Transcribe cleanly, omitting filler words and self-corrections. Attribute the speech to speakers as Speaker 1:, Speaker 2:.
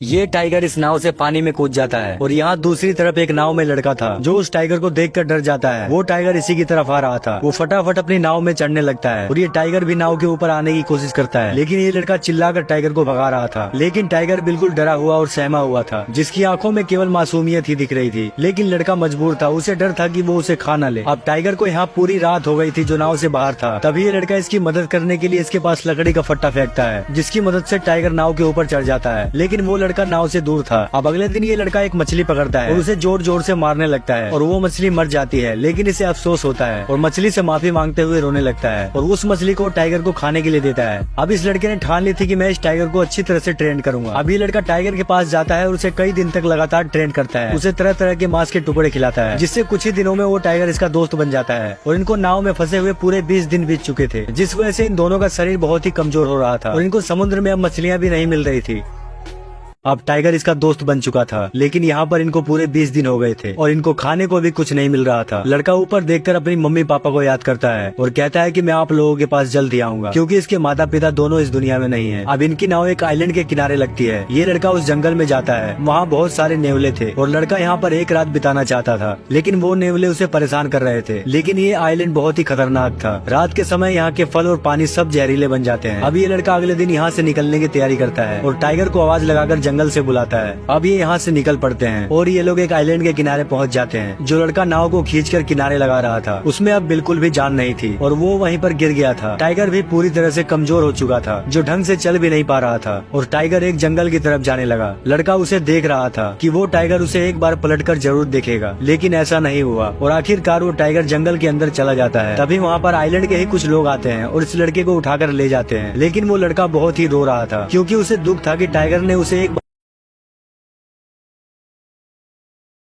Speaker 1: ये टाइगर इस नाव से पानी में कूद जाता है और यहाँ दूसरी तरफ एक नाव में लड़का था जो उस टाइगर को देखकर डर जाता है। वो टाइगर इसी की तरफ आ रहा था। वो फटाफट अपनी नाव में चढ़ने लगता है और ये टाइगर भी नाव के ऊपर आने की कोशिश करता है, लेकिन ये लड़का चिल्लाकर टाइगर को भगा रहा था। लेकिन टाइगर बिल्कुल डरा हुआ और सहमा हुआ था, जिसकी आंखों में केवल मासूमियत ही दिख रही थी। लेकिन लड़का मजबूर था, उसे डर था कि वो उसे खा न ले। अब टाइगर को यहाँ पूरी रात हो गई थी जो नाव से बाहर था। तभी ये लड़का इसकी मदद करने के लिए इसके पास लकड़ी का फट्टा फेंकता है, जिसकी मदद से टाइगर नाव के ऊपर चढ़ जाता है। लेकिन वो लड़का नाव से दूर था। अब अगले दिन ये लड़का एक मछली पकड़ता है और उसे जोर जोर से मारने लगता है और वो मछली मर जाती है। लेकिन इसे अफसोस होता है और मछली से माफी मांगते हुए रोने लगता है और उस मछली को टाइगर को खाने के लिए देता है। अब इस लड़के ने ठान ली थी कि मैं इस टाइगर को अच्छी तरह से ट्रेन करूंगा। अब ये लड़का टाइगर के पास जाता है और उसे कई दिन तक लगातार ट्रेन करता है। उसे तरह तरह के मांस के टुकड़े खिलाता है, जिससे कुछ ही दिनों में वो टाइगर इसका दोस्त बन जाता है। और इनको नाव में फंसे हुए पूरे 20 दिन बीत चुके थे, जिस वजह से इन दोनों का शरीर बहुत ही कमजोर हो रहा था और इनको समुद्र में अब मछलियाँ भी नहीं मिल रही थी। अब टाइगर इसका दोस्त बन चुका था, लेकिन यहाँ पर इनको पूरे 20 दिन हो गए थे और इनको खाने को भी कुछ नहीं मिल रहा था। लड़का ऊपर देखकर अपनी मम्मी पापा को याद करता है और कहता है कि मैं आप लोगों के पास जल्द ही आऊंगा, क्योंकि इसके माता पिता दोनों इस दुनिया में नहीं है। अब इनकी नाव एक आइलैंड के किनारे लगती है। ये लड़का उस जंगल में जाता है, वहाँ बहुत सारे नेवले थे और लड़का यहाँ पर एक रात बिताना चाहता था, लेकिन वो नेवले उसे परेशान कर रहे थे। लेकिन ये आइलैंड बहुत ही खतरनाक था। रात के समय यहाँ के फल और पानी सब जहरीले बन जाते हैं। अब ये लड़का अगले दिन यहाँ से निकलने की तैयारी करता है और टाइगर को आवाज लगाकर जंगल से बुलाता है। अब ये यहाँ से निकल पड़ते हैं और ये लोग एक आइलैंड के किनारे पहुँच जाते हैं। जो लड़का नाव को खींचकर किनारे लगा रहा था, उसमें अब बिल्कुल भी जान नहीं थी और वो वहीं पर गिर गया था। टाइगर भी पूरी तरह से कमजोर हो चुका था, जो ढंग से चल भी नहीं पा रहा था और टाइगर एक जंगल की तरफ जाने लगा। लड़का उसे देख रहा था कि वो टाइगर उसे एक बार पलटकर जरूर देखेगा, लेकिन ऐसा नहीं हुआ और आखिरकार वो टाइगर जंगल के अंदर चला जाता है। तभी वहाँ पर आइलैंड के ही कुछ लोग आते हैं और इस लड़के को उठाकर ले जाते हैं। लेकिन वो लड़का बहुत ही रो रहा था, क्योंकि उसे दुख था कि टाइगर ने उसे एक